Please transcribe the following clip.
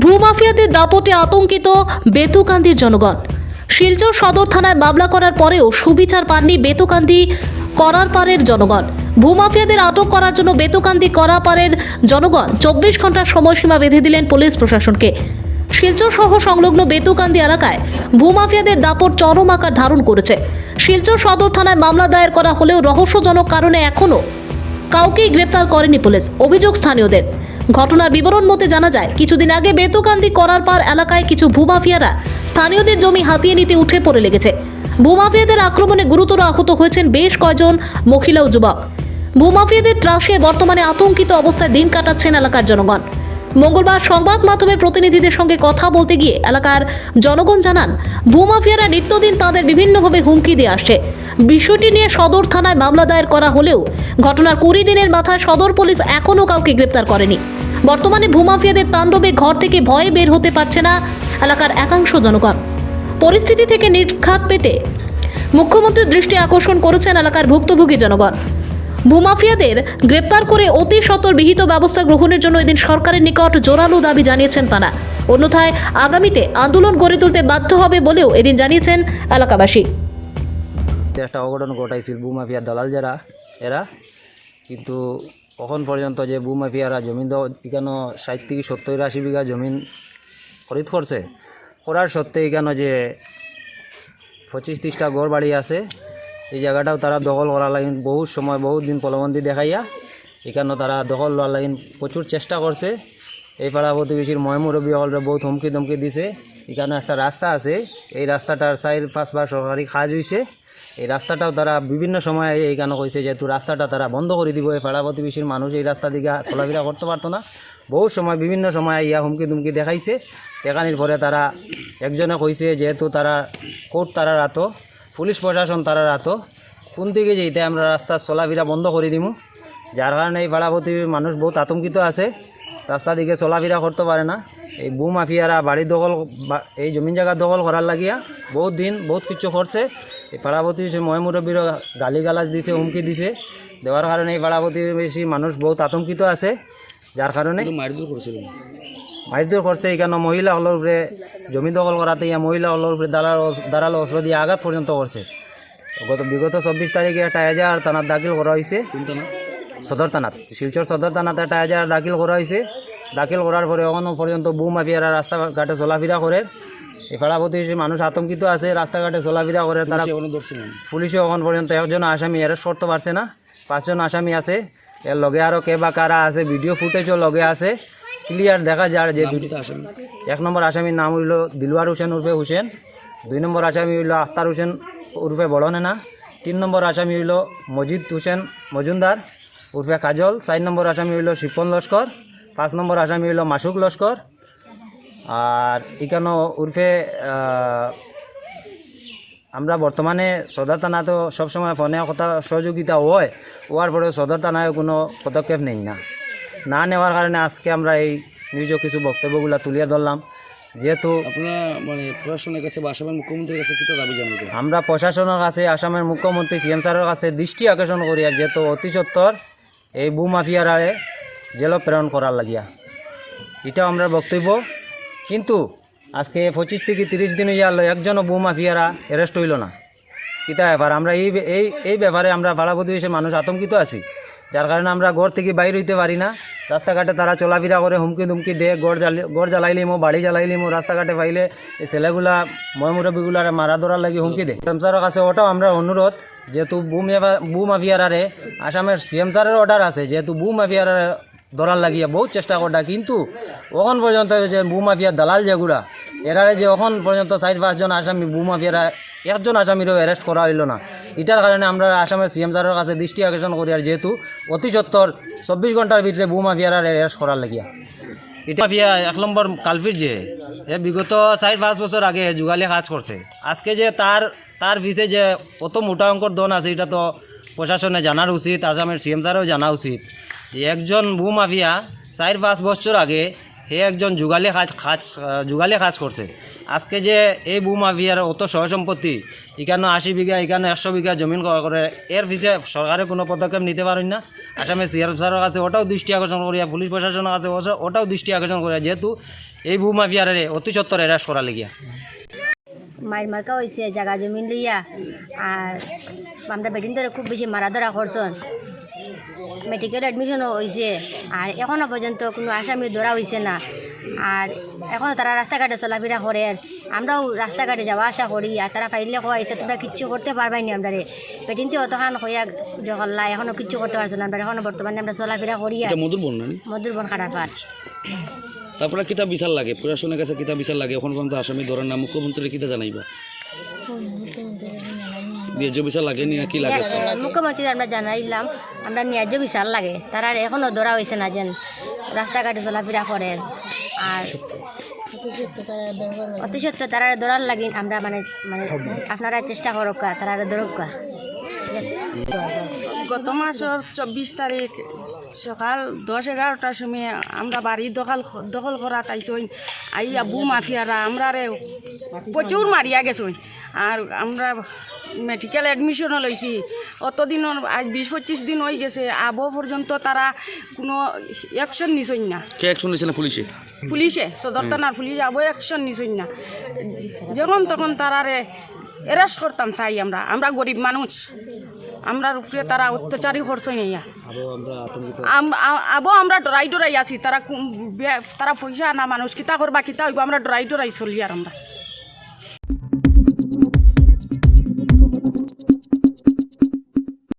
ভূমাফিয়াদের দাপটে আতঙ্কিত বেতুকান্দির জনগণ। শিলচর সদর থানায় মামলা করার পরেও সুবিচার পাননি বেতুকান্দি করারপাড়ের জনগণ। ভূমাফিয়াদের আটক করার জন্য বেতুকান্দি করারপাড়ের জনগণ 24 ঘন্টার সময়সীমা বেঁধে দিলেন পুলিশ প্রশাসনকে। শিলচর সহ সংলগ্ন বেতুকান্দি এলাকায় ভূমাফিয়াদের দাপট চরম আকার ধারণ করেছে। শিলচর সদর থানায় মামলা দায়ের করা হলেও রহস্যজনক কারণে এখনও কাউকেই গ্রেপ্তার করেনি পুলিশ। অভিযোগ স্থানীয়দের। ঘটনার বিবরণ মতে জানা যায়, কিছুদিন আগে বেতুকান্দি করারপাড় এলাকায় কিছু ভূমাফিয়ারা স্থানীয়দের জমি হাতিয়ে নিতে উঠে পড়ে লেগেছে। ভূমাফিয়াদের আক্রমণে গুরুতর আহত হয়েছেন বেশ কয়েকজন মহিলা ও যুবক। ভূমাফিয়াদের ত্রাসে বর্তমানে আতঙ্কিত অবস্থায় দিন কাটাচ্ছেন এলাকার জনগণ। মঙ্গলবার সংবাদ মাধ্যমের প্রতিনিধিদের সঙ্গে কথা বলতে গিয়ে এলাকার জনগণ জানান, ভূমাফিয়ারা নিত্যদিন তাদের বিভিন্নভাবে হুমকি দিয়ে আসছে। বিষয়টি নিয়ে সদর থানায় মামলা দায়ের করা হলেও ঘটনার 20 দিনের মাথায় সদর পুলিশ এখনও কাউকে গ্রেপ্তার করেনি। বর্তমানে ভূমাফিয়াদের তাণ্ডবে ঘর থেকে ভয়ে বের হতে পারছে না এলাকার একাংশ জনগণ। পরিস্থিতি থেকে নির্ঘাত পেতে মুখ্যমন্ত্রীর দৃষ্টি আকর্ষণ করেছেন এলাকার ভুক্তভোগী জনগণ। ভূমাফিয়াদের গ্রেপ্তার করে অতি সত্বর বিহিত ব্যবস্থা গ্রহণের জন্য এদিন সরকারের নিকট জোরালো দাবি জানিয়েছেন তারা। অন্যথায় আগামীতে আন্দোলন গড়ে তুলতে বাধ্য হবে বলেও এদিন জানিয়েছেন এলাকাবাসী। একটা অঘটন ঘটাইছিল ভূমাফিয়ার দালাল যারা এরা, কিন্তু এখন পর্যন্ত যে ভূমাফিয়ারা জমিন এখানে 60 থেকে 70-80 বিঘা জমিন খরিদ করছে, করার সত্ত্বে এখানে যে 25-30টা ঘর বাড়ি আছে, এই জায়গাটাও তারা দখল করার লাগিন বহু সময় বহুত দিন প্রলোভন দেখাইয়া এখানে তারা দখল লওয়ার লাগিন প্রচুর চেষ্টা করছে। এই পাড়া প্রতিবেশীর ময়মুরব্বী হলরে বহুত হুমকি ধমকি দিছে। এখানে একটা রাস্তা আছে, এই রাস্তাটার 4-5 বার সরকারি কাজ হয়েছে। এই রাস্তাটাও তারা বিভিন্ন সময় এইখানে কইছে যেহেতু রাস্তাটা তারা বন্ধ করে দিব, এই পাড়া প্রতিবেশীর মানুষ এই রাস্তা দিকে চলাফেরা করতে পারতো না। বহু সময় বিভিন্ন সময় ইয়া হুমকি ধুমকি দেখাইছে। দেখানির পরে তারা একজনে কইছে যেহেতু তারা কোর্ট তারা রাতো, পুলিশ প্রশাসন তারা রাতো, কোন দিকে যেতে আমরা রাস্তা চলাফেরা বন্ধ করে দিমু, যার কারণে এই পাড়া প্রতিবেশীর মানুষ বহুত আতঙ্কিত আছে, রাস্তা দিকে চলাফেরা করতে পারে না। এই ভূমাফিয়ারা বাড়ি দখল এই জমিন জায়গা দখল করার লাগিয়া বহুত দিন বহুত কিছু করছে। এই পাড়া প্রতিবেশী ময়মুরব্বীরও গালিগালাজ দিছে, হুমকি দিছে, দেওয়ার কারণে এই পাড়া প্রতিবেশী মানুষ বহুত আতঙ্কিত আছে, যার কারণে মারধর করছে। এখানে মহিলা হলের উপরে জমি দখল করাতে ইয়া মহিলা হলের উপরে দাঁড়ালো অস্ত্র দিয়ে আঘাত পর্যন্ত করছে। বিগত 24 তারিখে একটা এজাহার থানাত দাখিল করা হয়েছে, সদর থানাত, শিলচর সদর থানাতে একটা এজাহার দাখিল করা হয়েছে। দাখিল করার পরে এখনও পর্যন্ত ভূমাফিয়ারা রাস্তাঘাটে চলাফেরা করে। এই পাড়া প্রতিবেশী মানুষ আতঙ্কিত আছে, রাস্তাঘাটে চলাফেরা করে। তারা পুলিশে এখন পর্যন্ত একজন আসামি অ্যারেস্ট করতে পারছে না। 5 জন আসামি আছে, এর লগে আরও কে বা কারা আছে, ভিডিও ফুটেজও লগে আছে, ক্লিয়ার দেখা যায় যে 1 নম্বর আসামির নাম হইল দিলওয়ার হোসেন উর্ফে হুসেন, 2 নম্বর আসামি হইল আখতার হোসেন উর্ফে বড়নেনা, 3 নম্বর আসামি হইল মজিদ হোসেন মজুমদার উর্ফে কাজল, 4 নম্বর আসামি হইল শিপন লস্কর, 5 নম্বর আসামি হইল মাসুক লস্কর। আর এখানে উর্ফে আমরা বর্তমানে সদর থানা তো সবসময় ফোনে কথা সহযোগিতা হওয়ার পরে সদর থানায় কোনো পদক্ষেপ নেই না নেওয়ার কারণে আজকে আমরা এই নিউজে কিছু বক্তব্যগুলো তুলিয়ে ধরলাম। যেহেতু আপনারা মানে প্রশাসনের কাছে বা আসামের মুখ্যমন্ত্রীর কাছে কী দাবি জানাবেন? আমরা প্রশাসনের কাছে, আসামের মুখ্যমন্ত্রী CM স্যারের কাছে দৃষ্টি আকর্ষণ করি, আর যেহেতু অতি সত্বর এই ভূমাফিয়ারা জেল প্রেরণ করার লাগিয়া এটাও আমরা বক্তব্য। কিন্তু আজকে 25 থেকে 30 দিন হইয়া একজনও ভূমাফিয়ারা অ্যারেস্ট হইল না। কিতা ব্যাপার? আমরা এই ব্যাপারে আমরা পাড়া প্রতিবেশীর মানুষ আতঙ্কিত আছি, যার কারণে আমরা ঘর থেকে বাইর হইতে পারি না। রাস্তাঘাটে তারা চলাফেরা করে, হুমকি ধুমকি দেয়, গড় জ্বালাইলিমো, বাড়ি জ্বালাইলিমো, রাস্তাঘাটে পাইলে এই ছেলেগুলা ময়মুরব্বীগুলার মারা ধরার লাগি হুমকি দেয়। CM স্যারের কাছে ওটাও আমরা অনুরোধ, যেহেতু ভূমাফিয়ারে আসামের CM স্যারের অর্ডার আছে, যেহেতু ভূমাফিয়ারে ধরার লাগিয়া বহুত চেষ্টা করা, কিন্তু এখন পর্যন্ত যে ভূমাফিয়ার দালাল যেগুলা এরারে যে এখন পর্যন্ত 4-5 জন আসামি ভূমাফিয়ারা একজন আসামিরও অ্যারেস্ট করা হইল না। এটার কারণে আমরা আসামের CM স্যারের কাছে দৃষ্টি আকর্ষণ করি, আর যেহেতু অতি সত্বর 24 ঘন্টার ভিতরে ভূমাফিয়ারা অ্যারেস্ট করার লাগিয়া। এটা মাফিয়া 1 নম্বর কালফিট যে বিগত 4-5 বছর আগে যুগালি কাজ করছে, আজকে যে তার পিছে যে কত মোটা অঙ্কর দন আছে, এটা তো প্রশাসনে জানার উচিত, আসামের CM স্যারেও জানা উচিত যে একজন ভূমাফিয়া 4-5 বছর আগে একজন যুগালি কাজ করছে। আজকে যে এই ভূমাফিয়ার অত সহ সম্পত্তি এখানে 80 বিঘা এখানে 100 বিঘা জমিন করে এর পিছিয়ে সরকারের কোনো পদক্ষেপ নিতে পারেন না। আসামের সিআরএফ স্যারের কাছে ওটাও দৃষ্টি আকর্ষণ করিয়া, পুলিশ প্রশাসনের কাছে ওটাও দৃষ্টি আকর্ষণ করিয়া, যেহেতু এই ভূমাফিয়ারে অতি সত্তর এরাস করা লেগিয়া মায়ের মার্কা হয়েছে জায়গা জমিন লইয়া। আর আমরা বেটিন ধরে খুব বেশি মারা ধরা করছেন, মেডিকেল অ্যাডমিশনও হয়েছে। আর এখনও পর্যন্ত কোনো আসামি ধরা হয়েছে না। আর এখন তারা রাস্তাঘাটে চলাফেরা করে, আমরাও রাস্তাঘাটে যাওয়া আসা করি। আর তারা পাইলে কয় এটা তোমরা কিচ্ছু করতে পারবাই না। আমরা বেটিনতে অতখান হইয়া জহল্লা এখনও কিচ্ছু করতে পারছো না। আমরা এখনও বর্তমানে আমরা চলাফেরা করি। আর মধুর বন না মধুর বন খারাপার তারপরে কিতা বিচার লাগে, প্রশাসনের কাছে কিতা বিচার লাগে এখন পর্যন্ত আসামি ধরার না, মুখ্যমন্ত্রী কিতা জানাইবা? ন্যায্য বিচার লাগে না কি লাগে? মুখ্যমন্ত্রী আমরা জানাইলাম আমরা ন্যায্য বিচার লাগে। তারা এখনও ধরা হয়েছে না, যেন রাস্তাঘাটে চলাফেরা করে। আর অতি সত্য তারা ধরার লাগে আমরা মানে মানে আপনারা চেষ্টা করুক, তারা ধরুক। গত মাসের 24 তারিখ সকাল 10-11টার সময় আমরা বাড়ি দখল করা তাইছই। আইয়া ভূমাফিয়ারা আমরা প্রচুর মারিয়া গেছই। আর আমরা মেডিকেল অ্যাডমিশনও লইছি। অতদিনও আজ 20-25 দিন হয়ে গেছে, আবো পর্যন্ত তারা কোনো অ্যাকশন নিছই না। কে অ্যাকশন নিছে না? পুলিশে সদর থানার পুলিশ আবো অ্যাকশন নিছই না। যখন তখন তারারে এরাস করতাম চাই। আমরা গরিব মানুষ, আমরার উপরে তারা অত্যাচারই করছে নিয়া। আবো আমরা ডরাই আছি। তারা পয়সা না মানুষ কিতা করবা কিতা হইব, আমরা ডরাই চলি। আর আমরা